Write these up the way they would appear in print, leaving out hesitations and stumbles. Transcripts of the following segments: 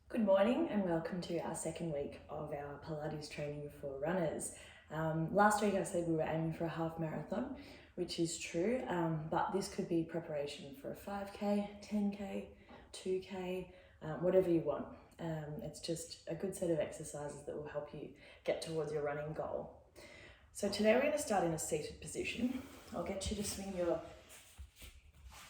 Good morning and welcome to our second week of our Pilates training for runners. Last week I said we were aiming for a half marathon, which is true, but this could be preparation for a 5K, 10K, 2K, whatever you want. It's just a good set of exercises that will help you get towards your running goal. So today we're going to start in a seated position. I'll get you to swing your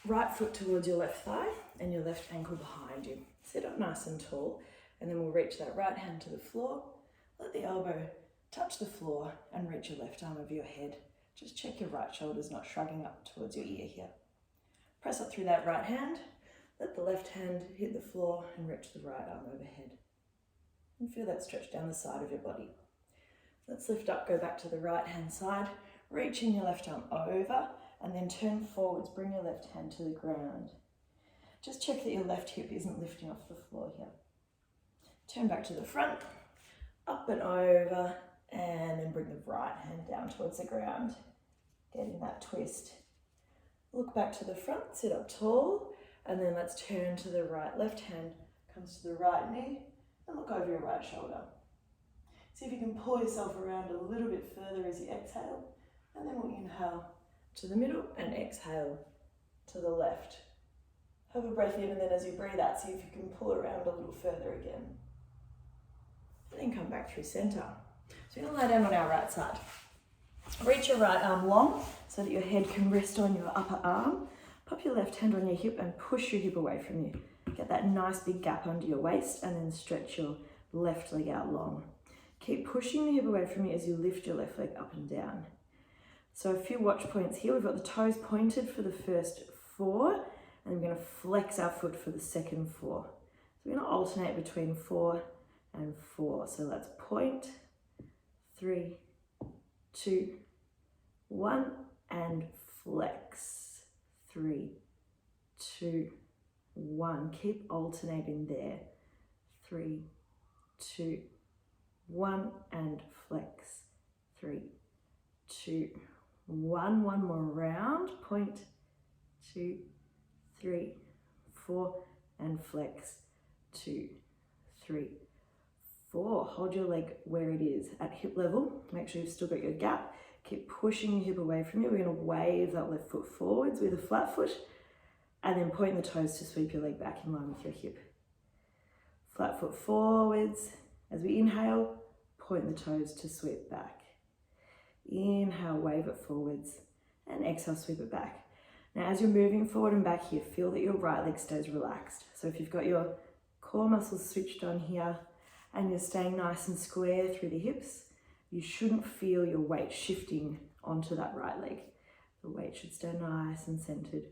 right foot towards your left thigh and your left ankle behind you. Sit up nice and tall, and then we'll reach that right hand to the floor. Let the elbow touch the floor and reach your left arm over your head. Just check your right shoulder's not shrugging up towards your ear here. Press up through that right hand. Let the left hand hit the floor and reach the right arm overhead. And feel that stretch down the side of your body. Let's lift up, go back to the right hand side, reaching your left arm over, and then turn forwards, bring your left hand to the ground. Just check that your left hip isn't lifting off the floor here. Turn back to the front, up and over, and then bring the right hand down towards the ground, getting that twist. Look back to the front, sit up tall, and then let's turn to the right. Left hand comes to the right knee, and look over your right shoulder. See if you can pull yourself around a little bit further as you exhale, and then we'll inhale to the middle and exhale to the left. Have a breath in, and then as you breathe out, see if you can pull around a little further again. And then come back through center. So we're going to lie down on our right side. Reach your right arm long so that your head can rest on your upper arm. Pop your left hand on your hip and push your hip away from you. Get that nice big gap under your waist, and then stretch your left leg out long. Keep pushing the hip away from you as you lift your left leg up and down. So a few watch points here. We've got the toes pointed for the first 4, and we're going to flex our foot for the second 4. So we're going to alternate between 4 and 4. So let's point, 3, 2, 1, and flex, 3, 2, 1. Keep alternating there, 3, 2, 1, and flex, 3, 2, 1. One more round, point, 2, 3, 4, and flex, 2, 3, 4. Hold your leg where it is at hip level. Make sure you've still got your gap. Keep pushing your hip away from you. We're going to wave that left foot forwards with a flat foot, and then point the toes to sweep your leg back in line with your hip. Flat foot forwards. As we inhale, point the toes to sweep back. Inhale, wave it forwards, and exhale, sweep it back. Now, as you're moving forward and back here, feel that your right leg stays relaxed. So if you've got your core muscles switched on here and you're staying nice and square through the hips, you shouldn't feel your weight shifting onto that right leg. The weight should stay nice and centered.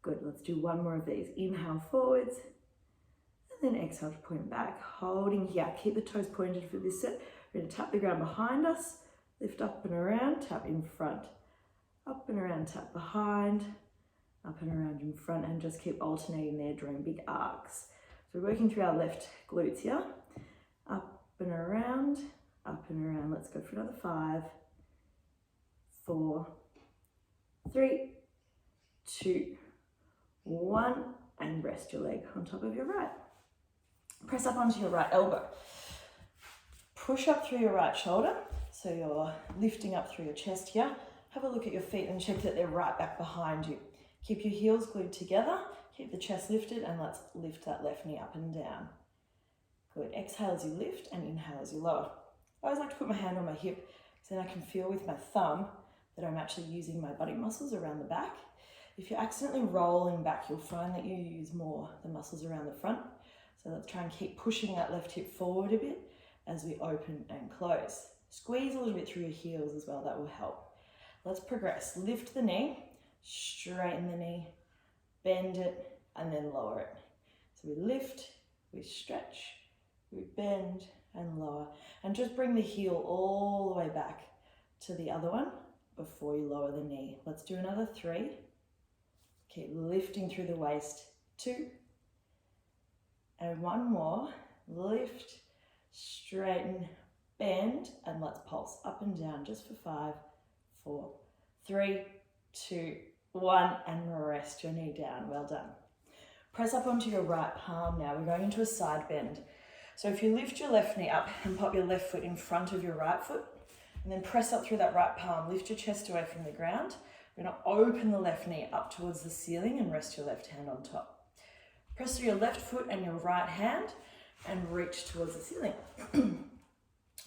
Good, let's do one more of these. Inhale forwards, and then exhale to point back. Holding here, keep the toes pointed for this set. We're going to tap the ground behind us, lift up and around, tap in front. Up and around, tap behind, up and around in front, and just keep alternating there, drawing big arcs. So we're working through our left glutes here. Up and around, up and around. Let's go for another 5, 4, 3, 2, 1, and rest your leg on top of your right. Press up onto your right elbow. Push up through your right shoulder, so you're lifting up through your chest here. Have a look at your feet and check that they're right back behind you. Keep your heels glued together, keep the chest lifted, and let's lift that left knee up and down. Good, exhale as you lift and inhale as you lower. I always like to put my hand on my hip so then I can feel with my thumb that I'm actually using my buttock muscles around the back. If you're accidentally rolling back, you'll find that you use more the muscles around the front. So let's try and keep pushing that left hip forward a bit as we open and close. Squeeze a little bit through your heels as well, that will help. Let's progress. Lift the knee, straighten the knee, bend it, and then lower it. So we lift, we stretch, we bend and lower. And just bring the heel all the way back to the other one before you lower the knee. Let's do another 3. Keep lifting through the waist. 2. And 1 more. Lift, straighten, bend, and let's pulse up and down just for 5, 4, 3, 2, 1, and rest your knee down. Well done. Press up onto your right palm now. We're going into a side bend. So if you lift your left knee up and pop your left foot in front of your right foot, and then press up through that right palm, lift your chest away from the ground. We're going to open the left knee up towards the ceiling and rest your left hand on top. Press through your left foot and your right hand and reach towards the ceiling.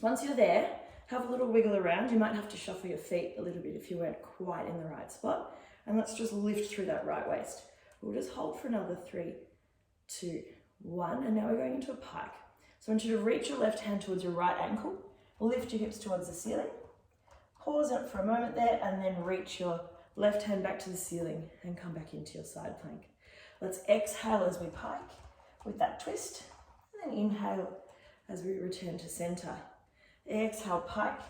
Once you're there, have a little wiggle around. You might have to shuffle your feet a little bit if you weren't quite in the right spot. And let's just lift through that right waist. We'll just hold for another 3, 2, 1. And now we're going into a pike. So I want you to reach your left hand towards your right ankle. Lift your hips towards the ceiling. Pause it for a moment there and then reach your left hand back to the ceiling and come back into your side plank. Let's exhale as we pike with that twist, and then inhale as we return to center. Exhale, pike.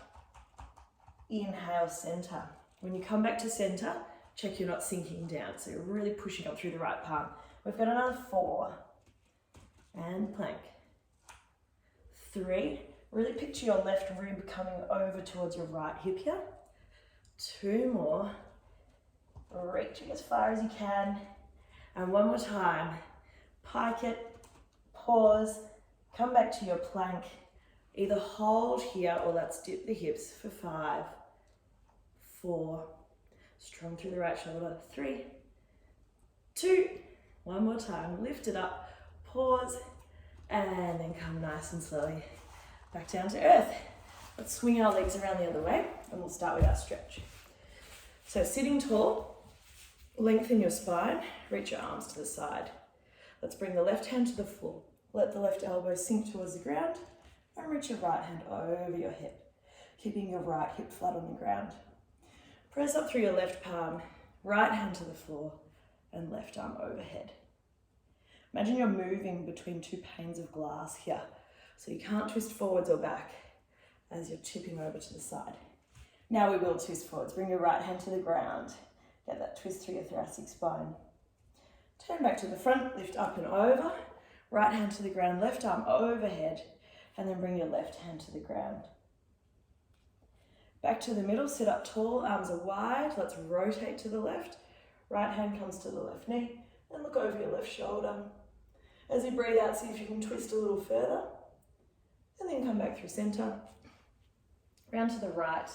Inhale, center. When you come back to center, check you're not sinking down. So you're really pushing up through the right palm. We've got another 4. And plank. 3. Really picture your left rib coming over towards your right hip here. 2 more. Reaching as far as you can. And one more time. Pike it, pause, come back to your plank. Either hold here or let's dip the hips for 5, 4. Strong through the right shoulder. 3, 2. One more time. Lift it up, pause, and then come nice and slowly back down to earth. Let's swing our legs around the other way and we'll start with our stretch. So sitting tall, lengthen your spine, reach your arms to the side. Let's bring the left hand to the floor. Let the left elbow sink towards the ground and reach your right hand over your hip, keeping your right hip flat on the ground. Press up through your left palm, right hand to the floor and left arm overhead. Imagine you're moving between 2 panes of glass here. So you can't twist forwards or back as you're tipping over to the side. Now we will twist forwards. Bring your right hand to the ground. Get that twist through your thoracic spine. Turn back to the front, lift up and over. Right hand to the ground, left arm overhead. And then bring your left hand to the ground. Back to the middle, sit up tall, arms are wide. Let's rotate to the left. Right hand comes to the left knee. And look over your left shoulder. As you breathe out, see if you can twist a little further. And then come back through center. Round to the right.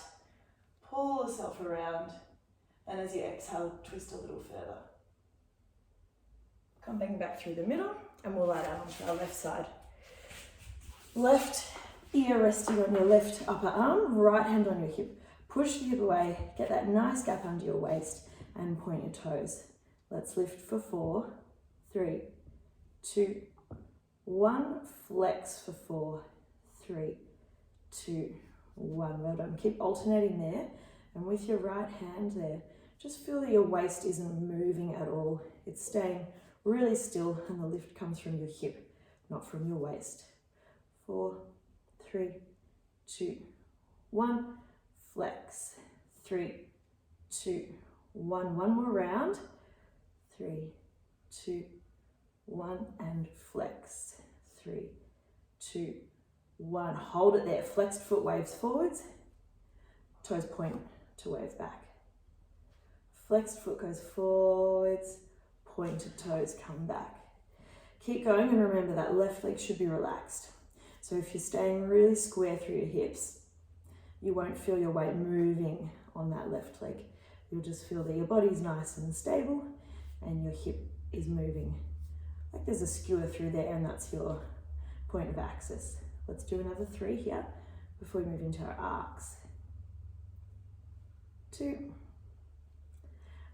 Pull yourself around. And as you exhale, twist a little further. Coming back through the middle. And we'll lie down onto our left side. Left ear resting on your left upper arm. Right hand on your hip. Push the hip away. Get that nice gap under your waist. And point your toes. Let's lift for 4, 3, 2, 1. Flex for 4, 3, 2, 1. Well done. Keep alternating there. And with your right hand there, just feel that your waist isn't moving at all. It's staying really still and the lift comes from your hip, not from your waist. 4, 3, 2, 1. Flex. 3, 2, 1. One more round. 3, 2, 1. And flex. 3, 2, 1. Hold it there. Flexed foot waves forwards. Toes point to wave back. Flexed foot goes forwards. Pointed toes come back. Keep going and remember that left leg should be relaxed. So if you're staying really square through your hips, you won't feel your weight moving on that left leg. You'll just feel that your body's nice and stable and your hip is moving. Like there's a skewer through there and that's your point of axis. Let's do another 3 here before we move into our arcs. 2.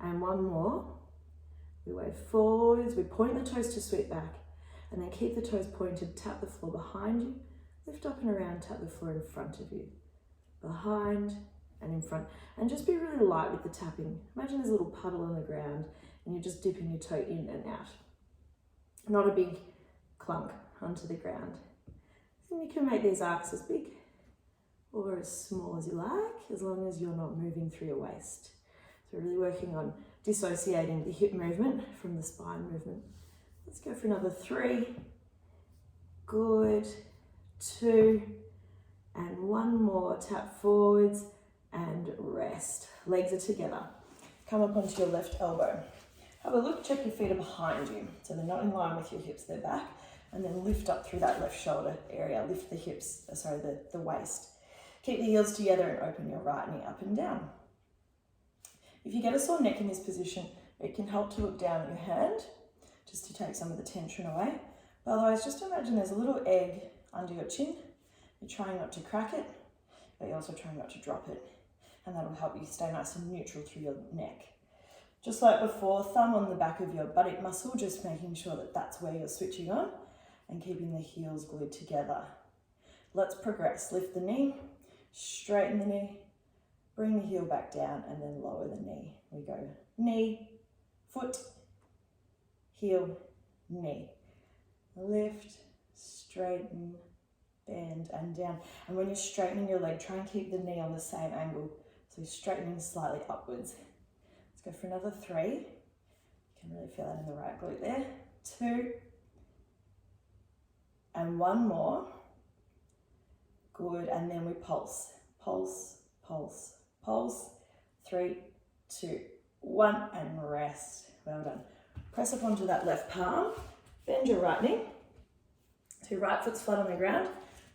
And 1 more. We wave forwards, we point the toes to sweep back and then keep the toes pointed, tap the floor behind you, lift up and around, tap the floor in front of you. Behind and in front. And just be really light with the tapping. Imagine there's a little puddle on the ground and you're just dipping your toe in and out. Not a big clunk onto the ground. And you can make these arcs as big or as small as you like, as long as you're not moving through your waist. So really working on dissociating the hip movement from the spine movement. Let's go for another 3. Good. 2. And 1 more. Tap forwards and rest. Legs are together. Come up onto your left elbow. Have a look, check your feet are behind you. So they're not in line with your hips, they're back. And then lift up through that left shoulder area. Lift the hips, the waist. Keep the heels together and open your right knee up and down. If you get a sore neck in this position, it can help to look down at your hand, just to take some of the tension away. But otherwise, just imagine there's a little egg under your chin. You're trying not to crack it, but you're also trying not to drop it. And that'll help you stay nice and neutral through your neck. Just like before, thumb on the back of your buttock muscle, just making sure that that's where you're switching on and keeping the heels glued together. Let's progress. Lift the knee, straighten the knee, bring the heel back down and then lower the knee. We go knee, foot, heel, knee. Lift, straighten, bend and down. And when you're straightening your leg, try and keep the knee on the same angle. So you're straightening slightly upwards. Let's go for another 3. You can really feel that in the right glute there. 2. And 1 more. Good, and then we pulse. Pulse, pulse, pulse. 3, 2, 1, and rest. Well done. Press up onto that left palm. Bend your right knee. So your right foot's flat on the ground.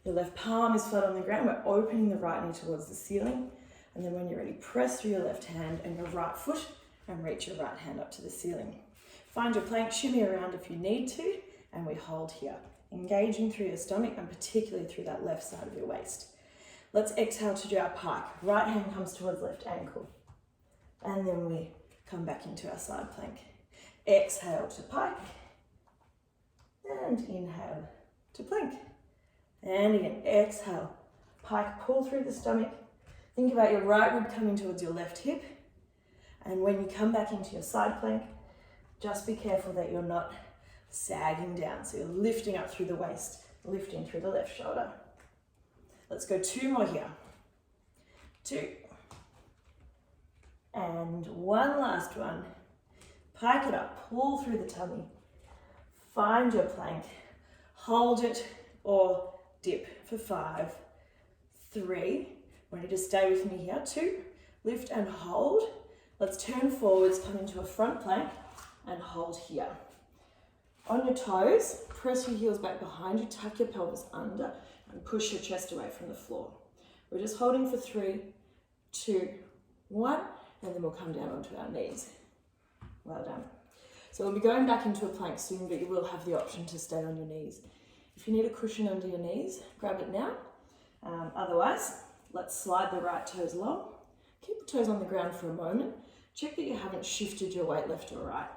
Your left palm is flat on the ground. We're opening the right knee towards the ceiling. And then when you're ready, press through your left hand and your right foot and reach your right hand up to the ceiling. Find your plank, shimmy around if you need to, and we hold here. Engaging through your stomach and particularly through that left side of your waist. Let's exhale to do our pike. Right hand comes towards left ankle. And then we come back into our side plank. Exhale to pike. And inhale to plank. And again, exhale. Pike, pull through the stomach. Think about your right rib coming towards your left hip. And when you come back into your side plank, just be careful that you're not sagging down. So you're lifting up through the waist, lifting through the left shoulder. Let's go 2 more here. 2. And 1 last one. Pike it up, pull through the tummy. Find your plank, hold it or dip for 5, 3. Ready to stay with me here. 2. Lift and hold. Let's turn forwards, come into a front plank and hold here. On your toes, press your heels back behind you, tuck your pelvis under and push your chest away from the floor. We're just holding for 3, 2, 1, and then we'll come down onto our knees. Well done. So we'll be going back into a plank soon, but you will have the option to stay on your knees. If you need a cushion under your knees, grab it now. Otherwise, let's slide the right toes long. Keep the toes on the ground for a moment. Check that you haven't shifted your weight left or right.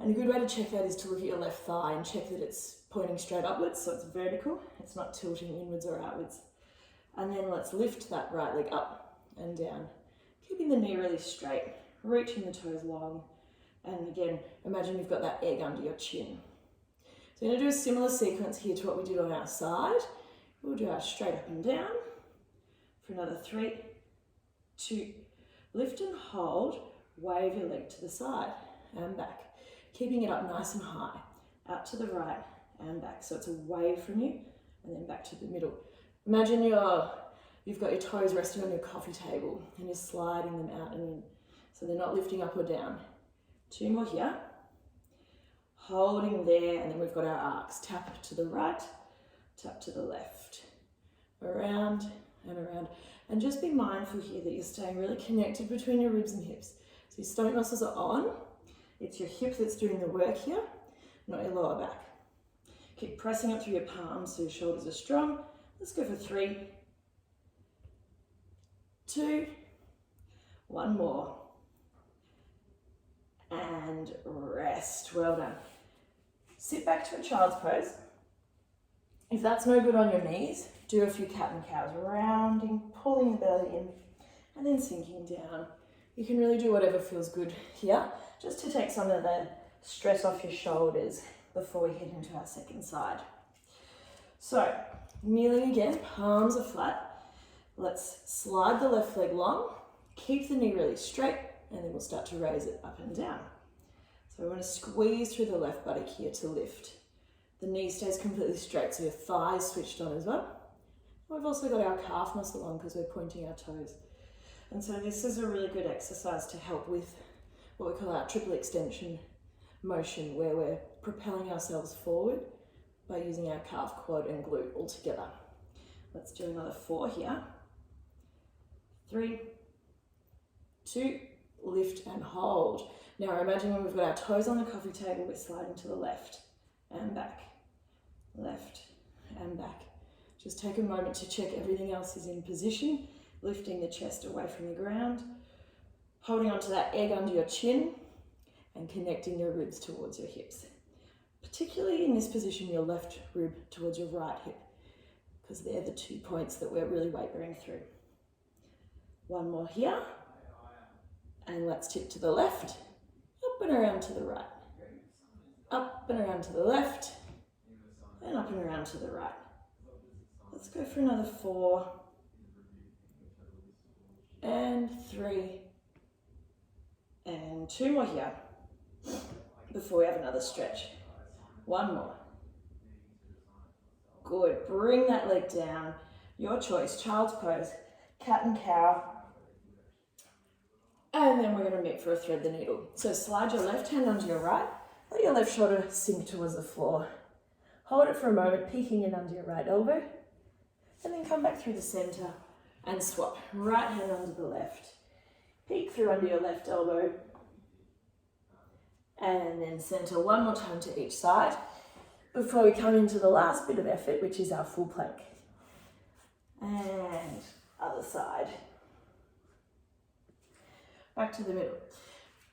And a good way to check that is to look at your left thigh and check that it's pointing straight upwards, so it's vertical. It's not tilting inwards or outwards. And then let's lift that right leg up and down, keeping the knee really straight, reaching the toes long. And again, imagine you've got that egg under your chin. So we're going to do a similar sequence here to what we did on our side. We'll do our straight up and down for another 3, 2, lift and hold, wave your leg to the side and back, keeping it up nice and high, out to the right and back. So it's a wave from you and then back to the middle. Imagine you've got your toes resting on your coffee table and you're sliding them out and in, so they're not lifting up or down. 2 more here. Holding there, and then we've got our arcs. Tap to the right, tap to the left. Around and around. And just be mindful here that you're staying really connected between your ribs and hips. So your stomach muscles are on. It's your hip that's doing the work here, not your lower back. Keep pressing up through your palms so your shoulders are strong. Let's go for 3, 2, 1 more. And rest. Well done. Sit back to a child's pose. If that's no good on your knees, do a few cat and cows, rounding, pulling the belly in, and then sinking down. You can really do whatever feels good here, just to take some of the stress off your shoulders before we head into our second side. So, kneeling again, palms are flat. Let's slide the left leg long, keep the knee really straight, and then we'll start to raise it up and down. So we want to squeeze through the left buttock here to lift. The knee stays completely straight, so your thighs switched on as well. We've also got our calf muscle on because we're pointing our toes. And so this is a really good exercise to help with what we call our triple extension motion, where we're propelling ourselves forward by using our calf, quad and glute all together. Let's do another 4 here. 3, 2, lift and hold. Now imagine when we've got our toes on the coffee table, we're sliding to the left and back, left and back. Just take a moment to check everything else is in position, lifting the chest away from the ground, holding onto that egg under your chin and connecting your ribs towards your hips. Particularly in this position, your left rib towards your right hip, because they're the 2 points that we're really weight bearing through. 1 more here, and let's tip to the left, up and around to the right, up and around to the left, and up and around to the right. Let's go for another 4, and 3, and 2 more here, before we have another stretch. 1 more. Good, bring that leg down, your choice, child's pose, cat and cow. And then we're going to meet for a thread the needle. So slide your left hand onto your right, let your left shoulder sink towards the floor. Hold it for a moment, peeking in under your right elbow, and then come back through the center and swap. Right hand under the left, peek through under your left elbow, and then center 1 more time to each side before we come into the last bit of effort, which is our full plank. And other side. Back to the middle.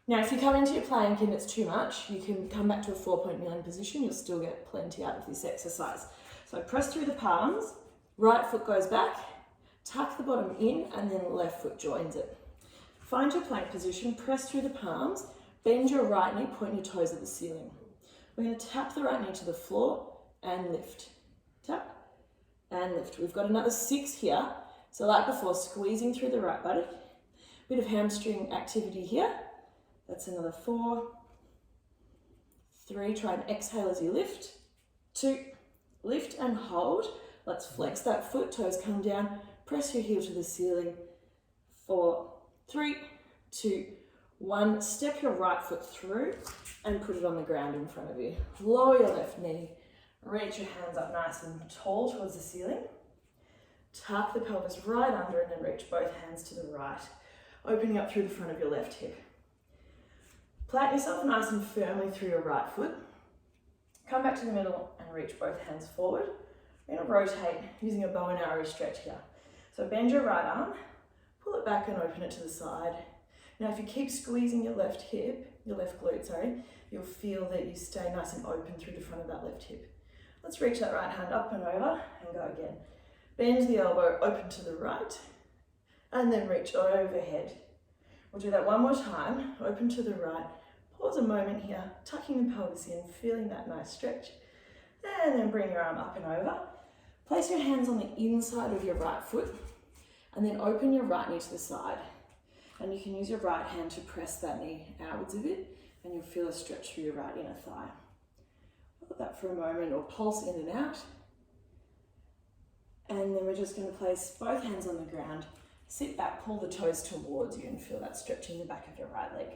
Now, if you come into your plank and it's too much, you can come back to a 4-point kneeling position. You'll still get plenty out of this exercise. So press through the palms, right foot goes back, tuck the bottom in, and then left foot joins it. Find your plank position, press through the palms, bend your right knee, point your toes at the ceiling. We're going to tap the right knee to the floor and lift. Tap and lift. We've got another 6 here. So like before, squeezing through the right buttock. Bit of hamstring activity here. That's another 4, 3. Try and exhale as you lift. 2, lift and hold. Let's flex that foot, toes come down. Press your heel to the ceiling. 4, 3, 2, 1. Step your right foot through and put it on the ground in front of you. Lower your left knee. Reach your hands up nice and tall towards the ceiling. Tuck the pelvis right under and then reach both hands to the right, opening up through the front of your left hip. Plant yourself nice and firmly through your right foot. Come back to the middle and reach both hands forward. We're going to rotate using a bow and arrow stretch here. So bend your right arm, pull it back and open it to the side. Now if you keep squeezing your left hip, your left glute, you'll feel that you stay nice and open through the front of that left hip. Let's reach that right hand up and over and go again. Bend the elbow, open to the right, and then reach overhead. We'll do that 1 more time, open to the right. Pause a moment here, tucking the pelvis in, feeling that nice stretch. And then bring your arm up and over. Place your hands on the inside of your right foot, and then open your right knee to the side. And you can use your right hand to press that knee outwards a bit, and you'll feel a stretch through your right inner thigh. Hold that for a moment, or pulse in and out. And then we're just going to place both hands on the ground, sit back, pull the toes towards you, and feel that stretch in the back of your right leg.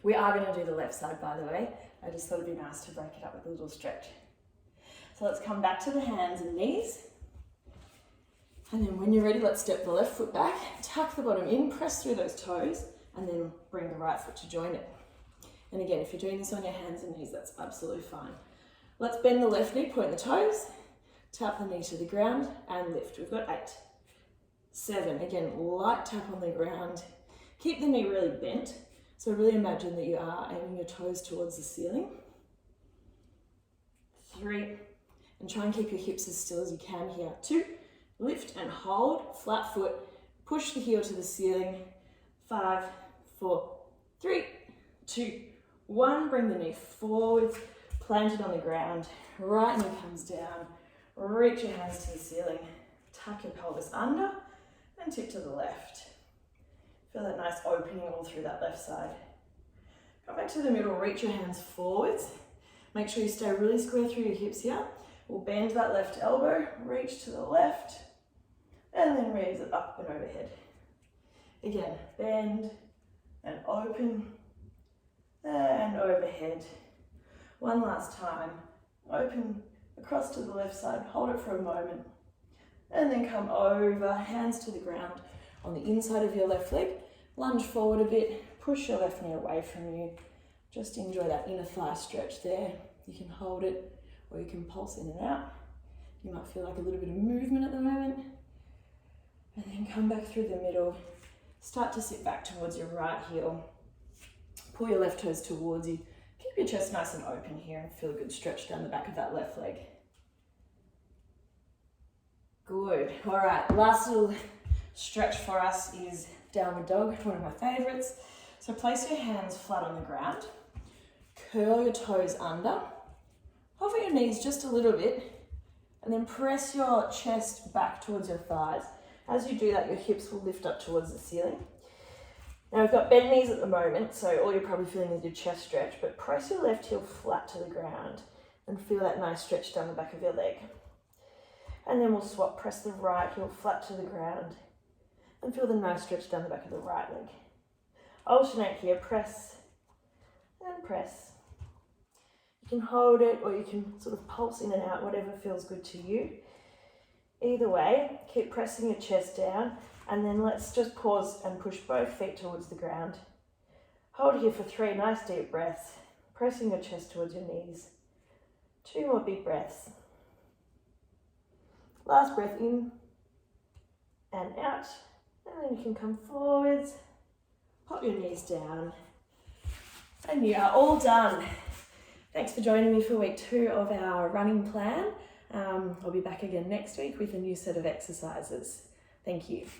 We are going to do the left side, by the way. I just thought it'd be nice to break it up with a little stretch. So let's come back to the hands and knees. And then when you're ready, let's step the left foot back, tuck the bottom in, press through those toes, and then bring the right foot to join it. And again, if you're doing this on your hands and knees, that's absolutely fine. Let's bend the left knee, point the toes, tap the knee to the ground, and lift. We've got 8, 7. Again, light tap on the ground. Keep the knee really bent. So really imagine that you are aiming your toes towards the ceiling. 3, and try and keep your hips as still as you can here. 2, lift and hold, flat foot, push the heel to the ceiling. 5, 4, 3, 2, 1. Bring the knee forward, plant it on the ground. Right knee comes down, reach your hands to the ceiling, tuck your pelvis under, and tip to the left. Feel that nice opening all through that left side. Come back to the middle, reach your hands forwards. Make sure you stay really square through your hips here. We'll bend that left elbow, reach to the left, and then raise it up and overhead. Again, bend and open and overhead. One last time. Open across to the left side, hold it for a moment, and then come over, hands to the ground on the inside of your left leg. Lunge forward a bit, push your left knee away from you. Just enjoy that inner thigh stretch there. You can hold it or you can pulse in and out. You might feel like a little bit of movement at the moment. And then come back through the middle. Start to sit back towards your right heel. Pull your left toes towards you. Keep your chest nice and open here and feel a good stretch down the back of that left leg. Good. All right, last little stretch for us is downward dog, one of my favorites. So place your hands flat on the ground, curl your toes under, hover your knees just a little bit, and then press your chest back towards your thighs. As you do that, your hips will lift up towards the ceiling. Now we've got bent knees at the moment, so all you're probably feeling is your chest stretch, but press your left heel flat to the ground and feel that nice stretch down the back of your leg. And then we'll swap, press the right heel flat to the ground and feel the nice stretch down the back of the right leg. Alternate here, press and press. You can hold it or you can sort of pulse in and out, whatever feels good to you. Either way, keep pressing your chest down, and then let's just pause and push both feet towards the ground. Hold here for 3 nice deep breaths, pressing your chest towards your knees. 2 more big breaths. Last breath in and out, and then you can come forwards, pop your knees down, and you are all done. Thanks for joining me for week 2 of our running plan. I'll be back again next week with a new set of exercises. Thank you.